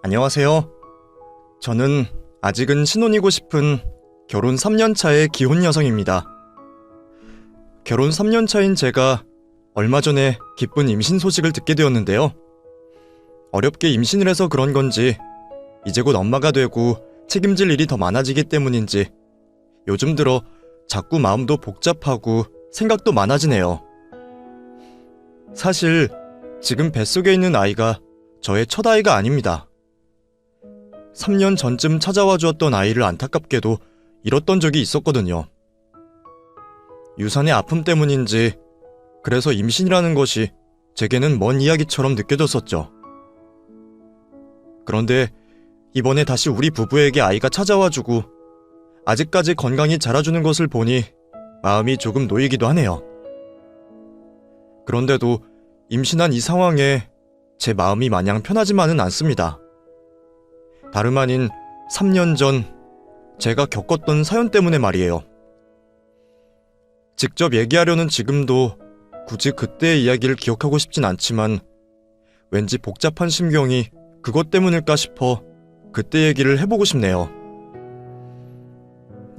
안녕하세요. 저는 아직은 신혼이고 싶은 결혼 3년 차의 기혼 여성입니다. 결혼 3년 차인 제가 얼마 전에 기쁜 임신 소식을 듣게 되었는데요. 어렵게 임신을 해서 그런 건지 이제 곧 엄마가 되고 책임질 일이 더 많아지기 때문인지 요즘 들어 자꾸 마음도 복잡하고 생각도 많아지네요. 사실 지금 뱃속에 있는 아이가 저의 첫 아이가 아닙니다. 3년 전쯤 찾아와 주었던 아이를 안타깝게도 잃었던 적이 있었거든요. 유산의 아픔 때문인지 그래서 임신이라는 것이 제게는 먼 이야기처럼 느껴졌었죠. 그런데 이번에 다시 우리 부부에게 아이가 찾아와주고 아직까지 건강히 자라주는 것을 보니 마음이 조금 놓이기도 하네요. 그런데도 임신한 이 상황에 제 마음이 마냥 편하지만은 않습니다. 다름 아닌 3년 전 제가 겪었던 사연 때문에 말이에요. 직접 얘기하려는 지금도 굳이 그때의 이야기를 기억하고 싶진 않지만 왠지 복잡한 심경이 그것 때문일까 싶어 그때 얘기를 해보고 싶네요.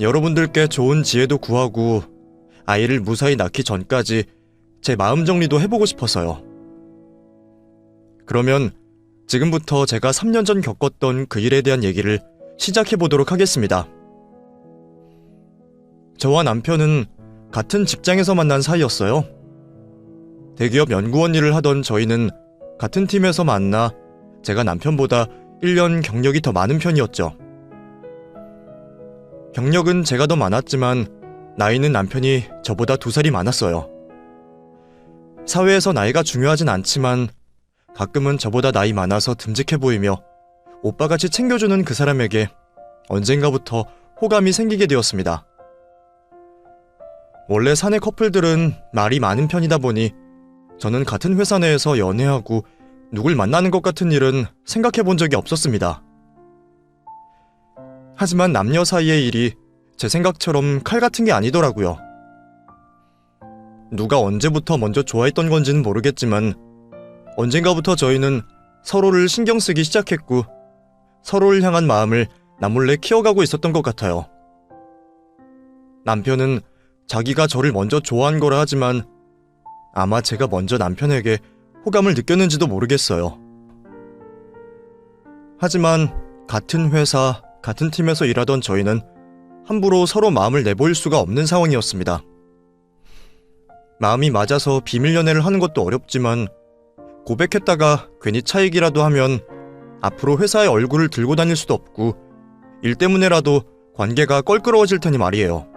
여러분들께 좋은 지혜도 구하고 아이를 무사히 낳기 전까지 제 마음 정리도 해보고 싶어서요. 그러면 지금부터 제가 3년 전 겪었던 그 일에 대한 얘기를 시작해보도록 하겠습니다. 저와 남편은 같은 직장에서 만난 사이였어요. 대기업 연구원 일을 하던 저희는 같은 팀에서 만나 제가 남편보다 1년 경력이 더 많은 편이었죠. 경력은 제가 더 많았지만 나이는 남편이 저보다 2살이 많았어요. 사회에서 나이가 중요하진 않지만 가끔은 저보다 나이 많아서 듬직해 보이며 오빠같이 챙겨주는 그 사람에게 언젠가부터 호감이 생기게 되었습니다. 원래 사내 커플들은 말이 많은 편이다 보니 저는 같은 회사 내에서 연애하고 누굴 만나는 것 같은 일은 생각해 본 적이 없었습니다. 하지만 남녀 사이의 일이 제 생각처럼 칼 같은 게 아니더라고요. 누가 언제부터 먼저 좋아했던 건지는 모르겠지만 언젠가부터 저희는 서로를 신경 쓰기 시작했고 서로를 향한 마음을 나몰래 키워가고 있었던 것 같아요. 남편은 자기가 저를 먼저 좋아한 거라 하지만 아마 제가 먼저 남편에게 호감을 느꼈는지도 모르겠어요. 하지만 같은 회사, 같은 팀에서 일하던 저희는 함부로 서로 마음을 내보일 수가 없는 상황이었습니다. 마음이 맞아서 비밀 연애를 하는 것도 어렵지만 고백했다가 괜히 차이기라도 하면 앞으로 회사의 얼굴을 들고 다닐 수도 없고 일 때문에라도 관계가 껄끄러워질 테니 말이에요.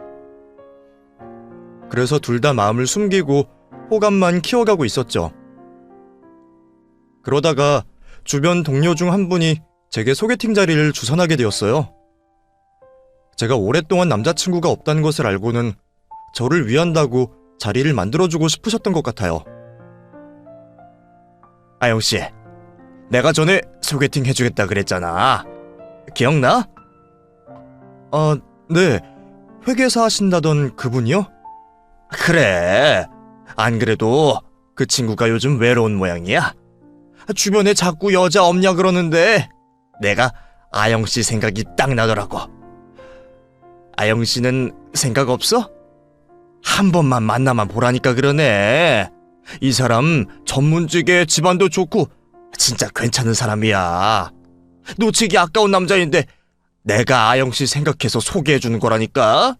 그래서 둘 다 마음을 숨기고 호감만 키워가고 있었죠. 그러다가 주변 동료 중 한 분이 제게 소개팅 자리를 주선하게 되었어요. 제가 오랫동안 남자친구가 없다는 것을 알고는 저를 위한다고 자리를 만들어주고 싶으셨던 것 같아요. 아영씨, 내가 전에 소개팅 해주겠다 그랬잖아. 기억나? 네. 회계사 하신다던 그분이요? 그래. 안 그래도 그 친구가 요즘 외로운 모양이야. 주변에 자꾸 여자 없냐 그러는데 내가 아영씨 생각이 딱 나더라고. 아영씨는 생각 없어? 한 번만 만나만 보라니까 그러네. 이 사람 전문직에 집안도 좋고 진짜 괜찮은 사람이야. 놓치기 아까운 남자인데 내가 아영씨 생각해서 소개해주는 거라니까.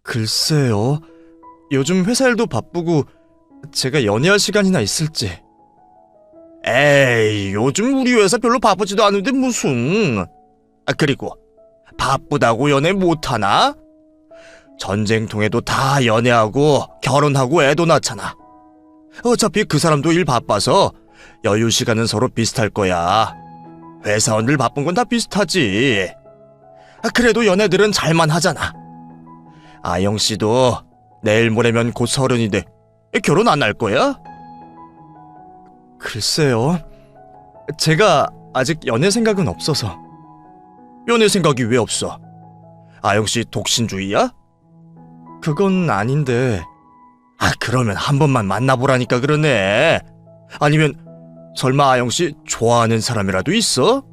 글쎄요. 요즘 회사 일도 바쁘고 제가 연애할 시간이나 있을지. 에이, 요즘 우리 회사 별로 바쁘지도 않은데 무슨. 그리고 바쁘다고 연애 못하나? 전쟁통에도 다 연애하고 결혼하고 애도 낳잖아. 어차피 그 사람도 일 바빠서 여유 시간은 서로 비슷할 거야. 회사원들 바쁜 건 다 비슷하지. 그래도 연애들은 잘만 하잖아. 아영씨도 내일 모레면 곧 30인데 결혼 안 할 거야? 글쎄요. 제가 아직 연애 생각은 없어서. 연애 생각이 왜 없어? 아영씨 독신주의야? 그건 아닌데. 그러면 한 번만 만나보라니까 그러네. 아니면 설마 아영 씨 좋아하는 사람이라도 있어?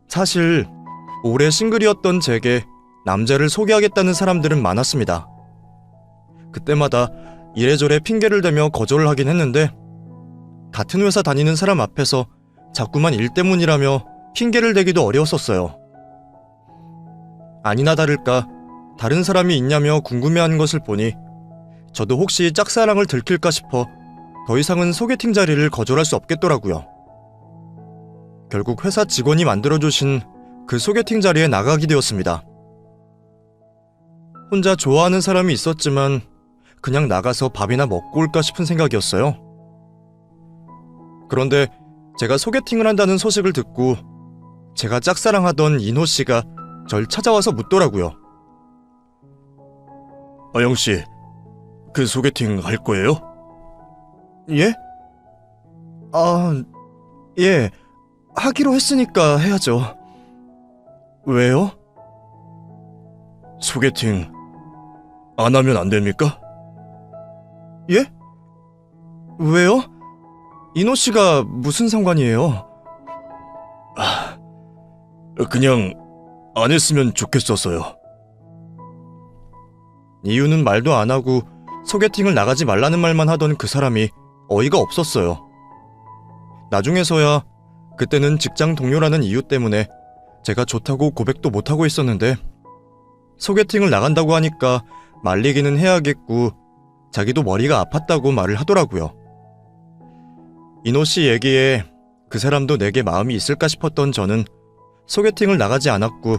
사실 오래 싱글이었던 제게 남자를 소개하겠다는 사람들은 많았습니다. 그때마다 이래저래 핑계를 대며 거절을 하긴 했는데 같은 회사 다니는 사람 앞에서 자꾸만 일 때문이라며 핑계를 대기도 어려웠었어요. 아니나 다를까 다른 사람이 있냐며 궁금해하는 것을 보니 저도 혹시 짝사랑을 들킬까 싶어 더 이상은 소개팅 자리를 거절할 수 없겠더라고요. 결국 회사 직원이 만들어주신 그 소개팅 자리에 나가게 되었습니다. 혼자 좋아하는 사람이 있었지만 그냥 나가서 밥이나 먹고 올까 싶은 생각이었어요. 그런데 제가 소개팅을 한다는 소식을 듣고 제가 짝사랑하던 인호 씨가 절 찾아와서 묻더라고요. 아영 씨, 그 소개팅 할 거예요? 예? 예. 하기로 했으니까 해야죠. 왜요? 소개팅 안 하면 안 됩니까? 예? 왜요? 인호 씨가 무슨 상관이에요? 그냥 안 했으면 좋겠어서요. 이유는 말도 안 하고 소개팅을 나가지 말라는 말만 하던 그 사람이 어이가 없었어요. 나중에서야 그때는 직장 동료라는 이유 때문에 제가 좋다고 고백도 못하고 있었는데 소개팅을 나간다고 하니까 말리기는 해야겠고 자기도 머리가 아팠다고 말을 하더라고요. 인호 씨 얘기에 그 사람도 내게 마음이 있을까 싶었던 저는 소개팅을 나가지 않았고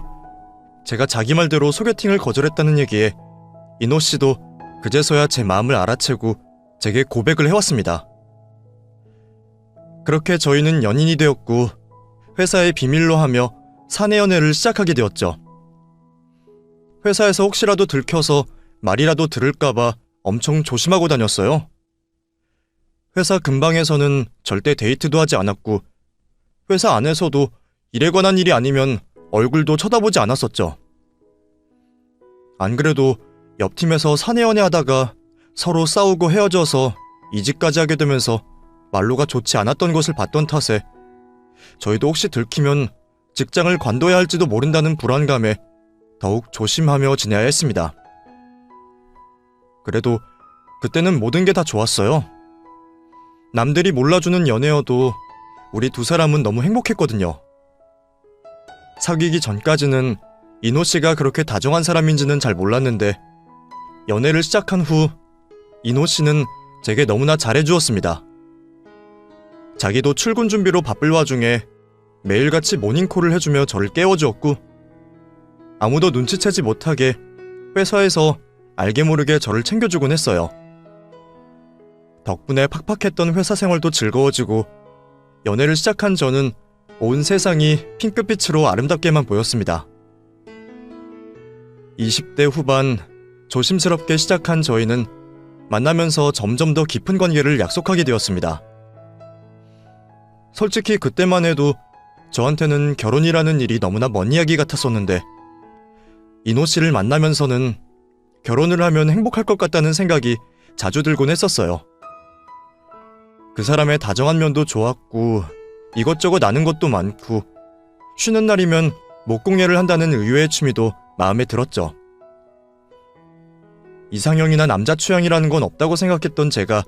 제가 자기 말대로 소개팅을 거절했다는 얘기에 인호 씨도 그제서야 제 마음을 알아채고 제게 고백을 해왔습니다. 그렇게 저희는 연인이 되었고 회사에 비밀로 하며 사내 연애를 시작하게 되었죠. 회사에서 혹시라도 들켜서 말이라도 들을까봐 엄청 조심하고 다녔어요. 회사 근방에서는 절대 데이트도 하지 않았고 회사 안에서도 일에 관한 일이 아니면 얼굴도 쳐다보지 않았었죠. 안 그래도 옆 팀에서 사내 연애하다가 서로 싸우고 헤어져서 이직까지 하게 되면서 말로가 좋지 않았던 것을 봤던 탓에 저희도 혹시 들키면 직장을 관둬야 할지도 모른다는 불안감에 더욱 조심하며 지내야 했습니다. 그래도 그때는 모든 게 다 좋았어요. 남들이 몰라주는 연애여도 우리 두 사람은 너무 행복했거든요. 사귀기 전까지는 인호 씨가 그렇게 다정한 사람인지는 잘 몰랐는데 연애를 시작한 후 인호 씨는 제게 너무나 잘해주었습니다. 자기도 출근 준비로 바쁠 와중에 매일같이 모닝콜을 해주며 저를 깨워주었고 아무도 눈치채지 못하게 회사에서 알게 모르게 저를 챙겨주곤 했어요. 덕분에 팍팍했던 회사 생활도 즐거워지고 연애를 시작한 저는 온 세상이 핑크빛으로 아름답게만 보였습니다. 20대 후반 조심스럽게 시작한 저희는 만나면서 점점 더 깊은 관계를 약속하게 되었습니다. 솔직히 그때만 해도 저한테는 결혼이라는 일이 너무나 먼 이야기 같았었는데 인호 씨를 만나면서는 결혼을 하면 행복할 것 같다는 생각이 자주 들곤 했었어요. 그 사람의 다정한 면도 좋았고 이것저것 아는 것도 많고 쉬는 날이면 목공예를 한다는 의외의 취미도 마음에 들었죠. 이상형이나 남자 취향이라는 건 없다고 생각했던 제가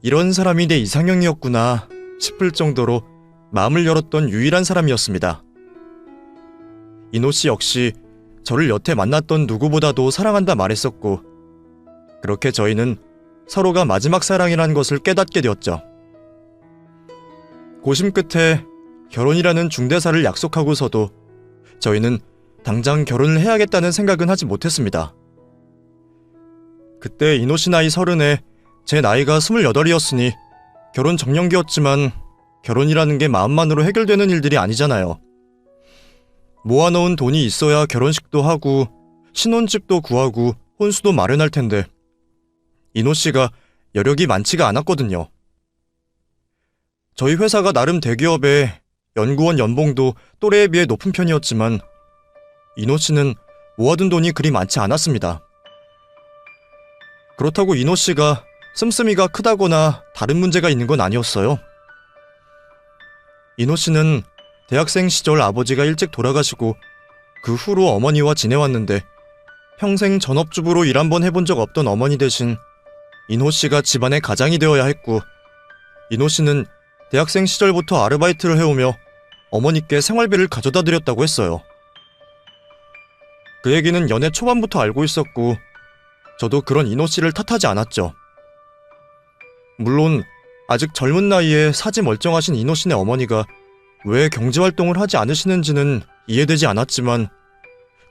이런 사람이 내 이상형이었구나 싶을 정도로 마음을 열었던 유일한 사람이었습니다. 인호 씨 역시 저를 여태 만났던 누구보다도 사랑한다 말했었고 그렇게 저희는 서로가 마지막 사랑이라는 것을 깨닫게 되었죠. 고심 끝에 결혼이라는 중대사를 약속하고서도 저희는 당장 결혼을 해야겠다는 생각은 하지 못했습니다. 그때 인호 씨 나이 30에 제 나이가 28이었으니 결혼 정년기였지만 결혼이라는 게 마음만으로 해결되는 일들이 아니잖아요. 모아놓은 돈이 있어야 결혼식도 하고 신혼집도 구하고 혼수도 마련할 텐데 인호 씨가 여력이 많지가 않았거든요. 저희 회사가 나름 대기업에 연구원 연봉도 또래에 비해 높은 편이었지만 인호 씨는 모아둔 돈이 그리 많지 않았습니다. 그렇다고 인호 씨가 씀씀이가 크다거나 다른 문제가 있는 건 아니었어요. 인호 씨는 대학생 시절 아버지가 일찍 돌아가시고 그 후로 어머니와 지내왔는데 평생 전업주부로 일 한 번 해본 적 없던 어머니 대신 인호 씨가 집안의 가장이 되어야 했고, 인호 씨는 대학생 시절부터 아르바이트를 해오며 어머니께 생활비를 가져다 드렸다고 했어요. 그 얘기는 연애 초반부터 알고 있었고 저도 그런 인호 씨를 탓하지 않았죠. 물론 아직 젊은 나이에 사지 멀쩡하신 인호 씨네 어머니가 왜 경제활동을 하지 않으시는지는 이해되지 않았지만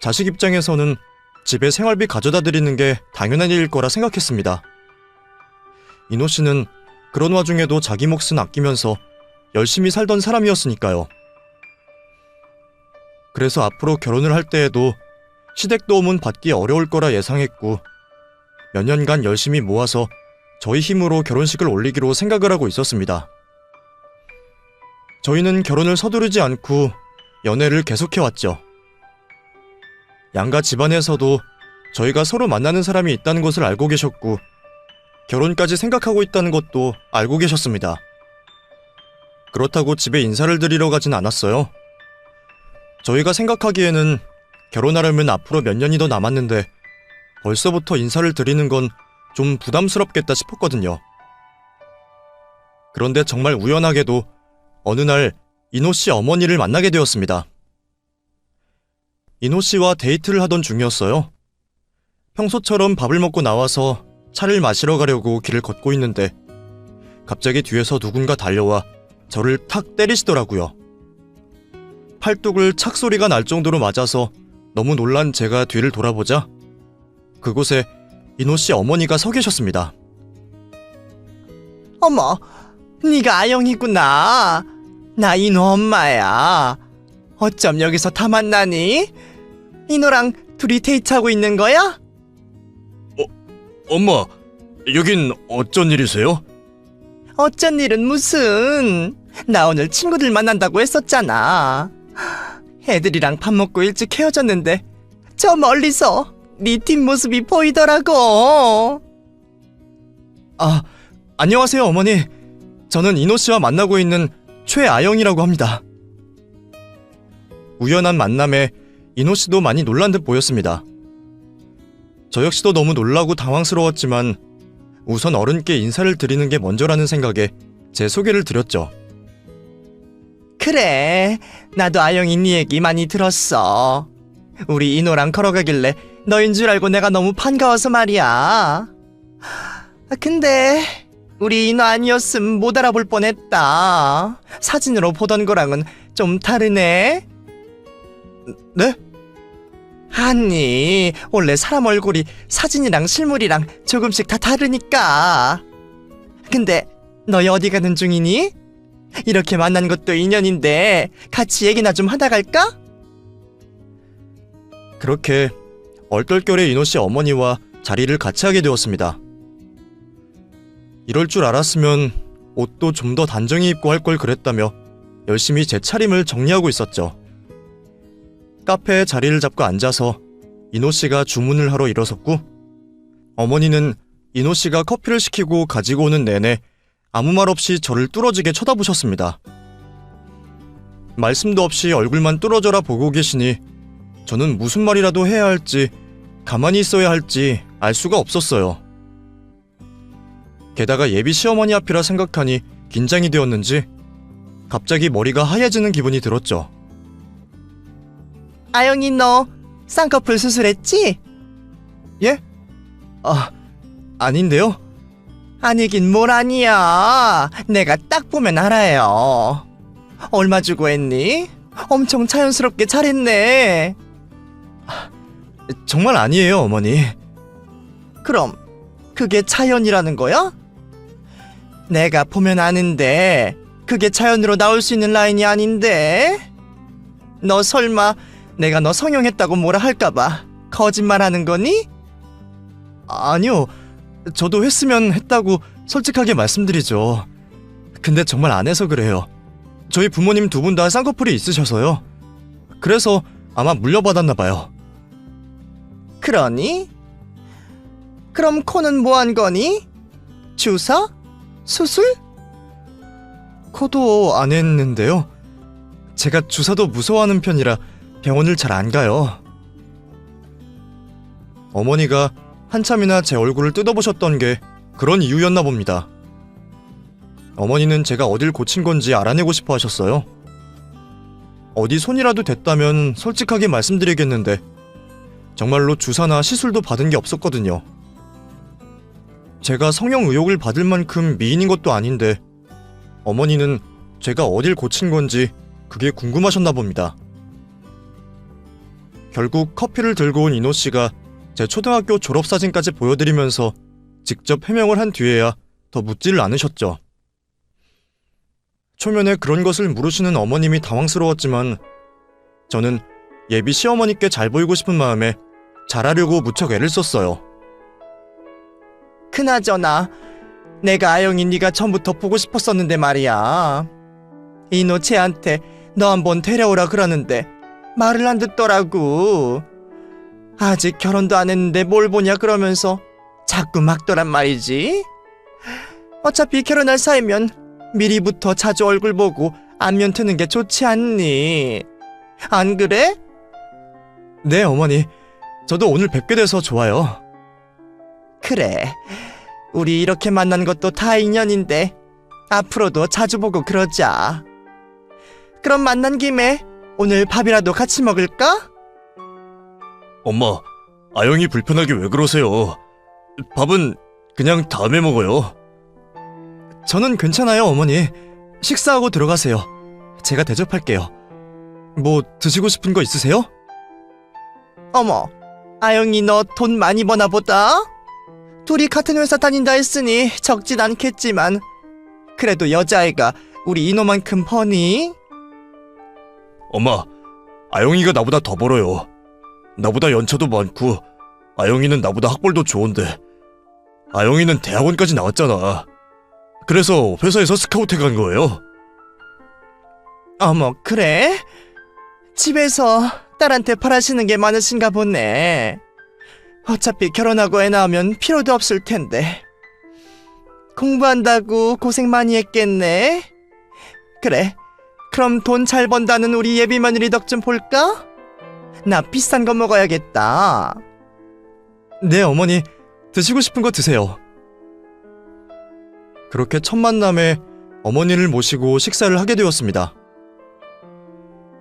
자식 입장에서는 집에 생활비 가져다 드리는 게 당연한 일일 거라 생각했습니다. 인호 씨는 그런 와중에도 자기 몫은 아끼면서 열심히 살던 사람이었으니까요. 그래서 앞으로 결혼을 할 때에도 시댁 도움은 받기 어려울 거라 예상했고 몇 년간 열심히 모아서 저희 힘으로 결혼식을 올리기로 생각을 하고 있었습니다. 저희는 결혼을 서두르지 않고 연애를 계속해왔죠. 양가 집안에서도 저희가 서로 만나는 사람이 있다는 것을 알고 계셨고 결혼까지 생각하고 있다는 것도 알고 계셨습니다. 그렇다고 집에 인사를 드리러 가진 않았어요. 저희가 생각하기에는 결혼하려면 앞으로 몇 년이 더 남았는데 벌써부터 인사를 드리는 건 좀 부담스럽겠다 싶었거든요. 그런데 정말 우연하게도 어느 날 인호 씨 어머니를 만나게 되었습니다. 인호 씨와 데이트를 하던 중이었어요. 평소처럼 밥을 먹고 나와서 차를 마시러 가려고 길을 걷고 있는데 갑자기 뒤에서 누군가 달려와 저를 탁 때리시더라고요. 팔뚝을 착 소리가 날 정도로 맞아서 너무 놀란 제가 뒤를 돌아보자 그곳에 인호 씨 어머니가 서 계셨습니다. 어머, 네가 아영이구나. 나 인호 엄마야. 어쩜 여기서 다 만나니? 인호랑 둘이 데이트하고 있는 거야? 엄마, 여긴 어쩐 일이세요? 어쩐 일은 무슨. 나 오늘 친구들 만난다고 했었잖아. 애들이랑 밥 먹고 일찍 헤어졌는데 저 멀리서 네 뒷모습이 보이더라고. 아, 안녕하세요 어머니. 저는 인호 씨와 만나고 있는 최아영이라고 합니다. 우연한 만남에 인호 씨도 많이 놀란 듯 보였습니다. 저 역시도 너무 놀라고 당황스러웠지만 우선 어른께 인사를 드리는 게 먼저라는 생각에 제 소개를 드렸죠. 그래, 나도 아영이 네 얘기 많이 들었어. 우리 인호랑 걸어가길래 너인 줄 알고 내가 너무 반가워서 말이야. 근데 우리 인호 아니었음 못 알아볼 뻔했다. 사진으로 보던 거랑은 좀 다르네. 네? 아니, 원래 사람 얼굴이 사진이랑 실물이랑 조금씩 다 다르니까. 근데 너희 어디 가는 중이니? 이렇게 만난 것도 인연인데 같이 얘기나 좀 하다 갈까? 그렇게 얼떨결에 인호 씨 어머니와 자리를 같이 하게 되었습니다. 이럴 줄 알았으면 옷도 좀 더 단정히 입고 할 걸 그랬다며 열심히 제 차림을 정리하고 있었죠. 카페에 자리를 잡고 앉아서 인호 씨가 주문을 하러 일어섰고 어머니는 인호 씨가 커피를 시키고 가지고 오는 내내 아무 말 없이 저를 뚫어지게 쳐다보셨습니다. 말씀도 없이 얼굴만 뚫어져라 보고 계시니 저는 무슨 말이라도 해야 할지 가만히 있어야 할지 알 수가 없었어요. 게다가 예비 시어머니 앞이라 생각하니 긴장이 되었는지 갑자기 머리가 하얘지는 기분이 들었죠. 아영이 너 쌍꺼풀 수술했지? 예? 아닌데요? 아니긴 뭘 아니야. 내가 딱 보면 알아요. 얼마 주고 했니? 엄청 자연스럽게 잘했네. 정말 아니에요, 어머니. 그럼 그게 자연이라는 거야? 내가 보면 아는데 그게 자연으로 나올 수 있는 라인이 아닌데? 너 설마 내가 너 성형했다고 뭐라 할까봐 거짓말하는 거니? 아니요, 저도 했으면 했다고 솔직하게 말씀드리죠. 근데 정말 안 해서 그래요. 저희 부모님 두 분 다 쌍꺼풀이 있으셔서요. 그래서 아마 물려받았나 봐요. 그러니? 그럼 코는 뭐 한 거니? 주사? 수술? 코도 안 했는데요. 제가 주사도 무서워하는 편이라 병원을 잘 안 가요. 어머니가 한참이나 제 얼굴을 뜯어보셨던 게 그런 이유였나 봅니다. 어머니는 제가 어딜 고친 건지 알아내고 싶어 하셨어요. 어디 손이라도 댔다면 솔직하게 말씀드리겠는데 정말로 주사나 시술도 받은 게 없었거든요. 제가 성형 의혹을 받을 만큼 미인인 것도 아닌데 어머니는 제가 어딜 고친 건지 그게 궁금하셨나 봅니다. 결국 커피를 들고 온 이노 씨가 제 초등학교 졸업사진까지 보여드리면서 직접 해명을 한 뒤에야 더 묻지를 않으셨죠. 초면에 그런 것을 물으시는 어머님이 당황스러웠지만 저는 예비 시어머니께 잘 보이고 싶은 마음에 잘하려고 무척 애를 썼어요. 그나저나 내가 아영이 네가 처음부터 보고 싶었었는데 말이야. 이노 쟤한테 너 한번 데려오라 그러는데 말을 안 듣더라고. 아직 결혼도 안 했는데 뭘 보냐 그러면서 자꾸 막더란 말이지. 어차피 결혼할 사이면 미리부터 자주 얼굴 보고 안면 트는 게 좋지 않니? 안 그래? 네, 어머니. 저도 오늘 뵙게 돼서 좋아요. 그래. 우리 이렇게 만난 것도 다 인연인데 앞으로도 자주 보고 그러자. 그럼 만난 김에 오늘 밥이라도 같이 먹을까? 엄마, 아영이 불편하게 왜 그러세요? 밥은 그냥 다음에 먹어요. 저는 괜찮아요, 어머니. 식사하고 들어가세요. 제가 대접할게요. 뭐 드시고 싶은 거 있으세요? 어머, 아영이 너 돈 많이 버나 보다? 둘이 같은 회사 다닌다 했으니 적진 않겠지만 그래도 여자애가 우리 이노만큼 버니? 엄마, 아영이가 나보다 더 벌어요. 나보다 연차도 많고 아영이는 나보다 학벌도 좋은데 아영이는 대학원까지 나왔잖아. 그래서 회사에서 스카우트 간 거예요. 어머, 그래? 집에서 딸한테 바라시는 게 많으신가 보네. 어차피 결혼하고 애 낳으면 필요도 없을 텐데. 공부한다고 고생 많이 했겠네. 그래, 그럼 돈 잘 번다는 우리 예비 며느리 덕 좀 볼까? 나 비싼 거 먹어야겠다. 네, 어머니. 드시고 싶은 거 드세요. 그렇게 첫 만남에 어머니를 모시고 식사를 하게 되었습니다.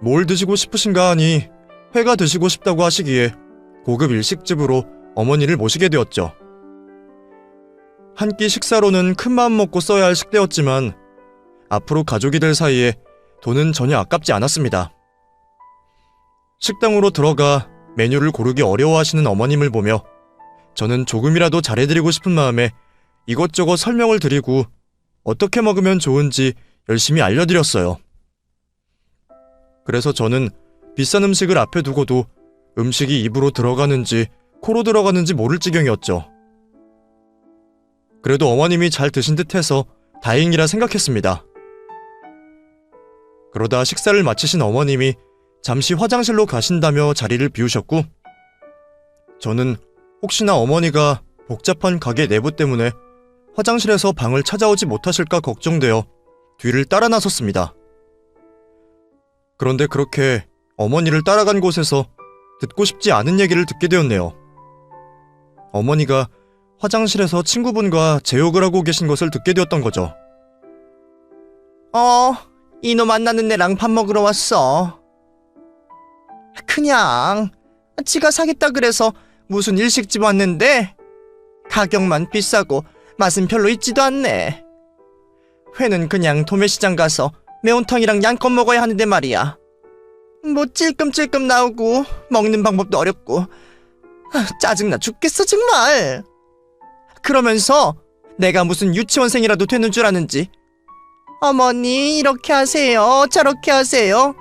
뭘 드시고 싶으신가 하니 회가 드시고 싶다고 하시기에 고급 일식집으로 어머니를 모시게 되었죠. 한 끼 식사로는 큰 마음 먹고 써야 할 식대였지만 앞으로 가족이 될 사이에 돈은 전혀 아깝지 않았습니다. 식당으로 들어가 메뉴를 고르기 어려워하시는 어머님을 보며 저는 조금이라도 잘해드리고 싶은 마음에 이것저것 설명을 드리고 어떻게 먹으면 좋은지 열심히 알려드렸어요. 그래서 저는 비싼 음식을 앞에 두고도 음식이 입으로 들어가는지 코로 들어가는지 모를 지경이었죠. 그래도 어머님이 잘 드신 듯해서 다행이라 생각했습니다. 그러다 식사를 마치신 어머님이 잠시 화장실로 가신다며 자리를 비우셨고 저는 혹시나 어머니가 복잡한 가게 내부 때문에 화장실에서 방을 찾아오지 못하실까 걱정되어 뒤를 따라 나섰습니다. 그런데 그렇게 어머니를 따라간 곳에서 듣고 싶지 않은 얘기를 듣게 되었네요. 어머니가 화장실에서 친구분과 제욕을 하고 계신 것을 듣게 되었던 거죠. 이노 만나는 애랑 밥 먹으러 왔어. 그냥 지가 사겠다 그래서 무슨 일식집 왔는데 가격만 비싸고 맛은 별로 있지도 않네. 회는 그냥 도매시장 가서 매운탕이랑 양껏 먹어야 하는데 말이야. 뭐 찔끔찔끔 나오고 먹는 방법도 어렵고 짜증나 죽겠어 정말. 그러면서 내가 무슨 유치원생이라도 되는 줄 아는지 어머니 이렇게 하세요 저렇게 하세요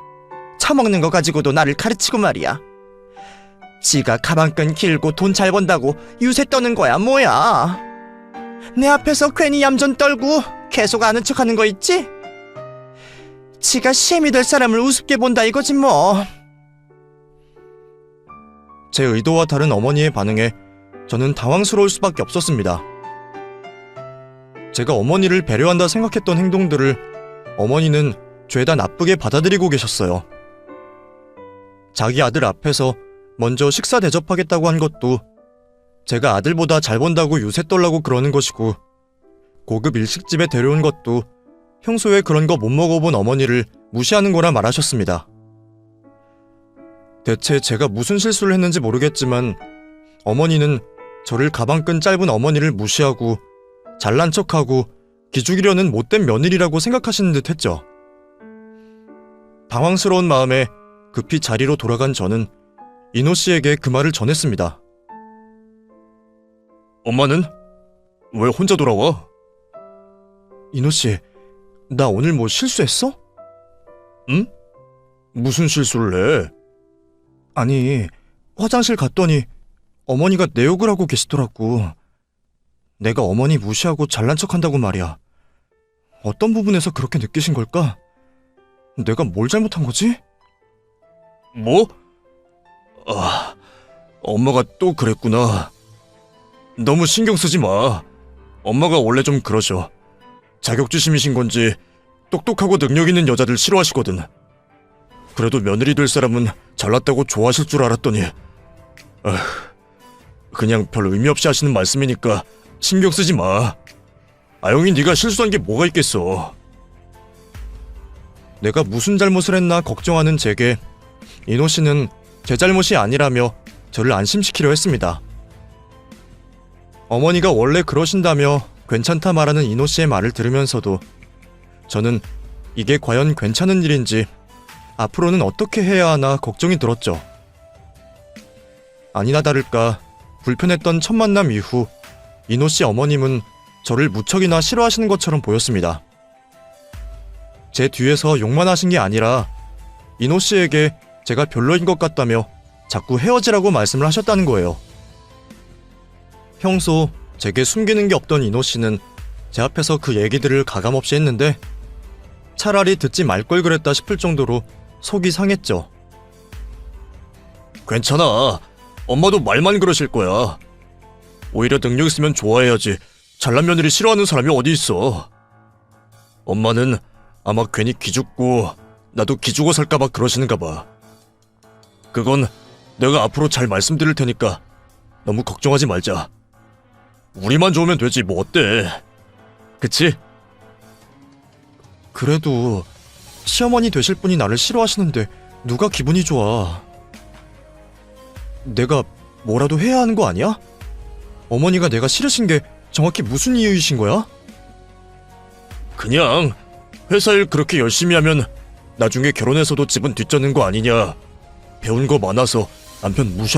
처먹는 거 가지고도 나를 가르치고 말이야. 지가 가방끈 길고 돈 잘 번다고 유세 떠는 거야 뭐야. 내 앞에서 괜히 얌전 떨고 계속 아는 척하는 거 있지? 지가 셈이 될 사람을 우습게 본다 이거지 뭐. 제 의도와 다른 어머니의 반응에 저는 당황스러울 수밖에 없었습니다. 제가 어머니를 배려한다 생각했던 행동들을 어머니는 죄다 나쁘게 받아들이고 계셨어요. 자기 아들 앞에서 먼저 식사 대접하겠다고 한 것도 제가 아들보다 잘 번다고 유세 떨라고 그러는 것이고, 고급 일식집에 데려온 것도 평소에 그런 거 못 먹어본 어머니를 무시하는 거라 말하셨습니다. 대체 제가 무슨 실수를 했는지 모르겠지만 어머니는 저를 가방끈 짧은 어머니를 무시하고 잘난 척하고 기죽이려는 못된 며느리라고 생각하시는 듯 했죠. 당황스러운 마음에 급히 자리로 돌아간 저는 인호 씨에게 그 말을 전했습니다. 엄마는? 왜 혼자 돌아와? 인호 씨, 나 오늘 뭐 실수했어? 응? 무슨 실수를 해? 아니, 화장실 갔더니 어머니가 내 욕을 하고 계시더라고. 내가 어머니 무시하고 잘난 척한다고 말이야. 어떤 부분에서 그렇게 느끼신 걸까? 내가 뭘 잘못한 거지? 뭐? 아, 엄마가 또 그랬구나. 너무 신경 쓰지 마. 엄마가 원래 좀 그러셔. 자격지심이신 건지 똑똑하고 능력 있는 여자들 싫어하시거든. 그래도 며느리 될 사람은 잘났다고 좋아하실 줄 알았더니, 그냥 별 의미 없이 하시는 말씀이니까 신경 쓰지 마. 아영이 네가 실수한 게 뭐가 있겠어. 내가 무슨 잘못을 했나 걱정하는 제게 인호 씨는 제 잘못이 아니라며 저를 안심시키려 했습니다. 어머니가 원래 그러신다며 괜찮다 말하는 인호 씨의 말을 들으면서도 저는 이게 과연 괜찮은 일인지 앞으로는 어떻게 해야 하나 걱정이 들었죠. 아니나 다를까 불편했던 첫 만남 이후 인호 씨 어머님은 저를 무척이나 싫어하시는 것처럼 보였습니다. 제 뒤에서 욕만 하신 게 아니라 인호 씨에게 제가 별로인 것 같다며 자꾸 헤어지라고 말씀을 하셨다는 거예요. 평소 제게 숨기는 게 없던 인호 씨는 제 앞에서 그 얘기들을 가감없이 했는데 차라리 듣지 말 걸 그랬다 싶을 정도로 속이 상했죠. 괜찮아. 엄마도 말만 그러실 거야. 오히려 능력 있으면 좋아해야지. 잘난 며느리 싫어하는 사람이 어디 있어. 엄마는 아마 괜히 기죽고 나도 기죽어 살까봐 그러시는가 봐. 그건 내가 앞으로 잘 말씀드릴 테니까 너무 걱정하지 말자. 우리만 좋으면 되지 뭐 어때? 그치? 그래도 시어머니 되실 분이 나를 싫어하시는데 누가 기분이 좋아. 내가 뭐라도 해야 하는 거 아니야? 어머니가 내가 싫으신 게 정확히 무슨 이유이신 거야? 그냥 회사 일 그렇게 열심히 하면 나중에 결혼해서도 집은 뒷전는 거 아니냐. 배운 거 많아서 남편 무시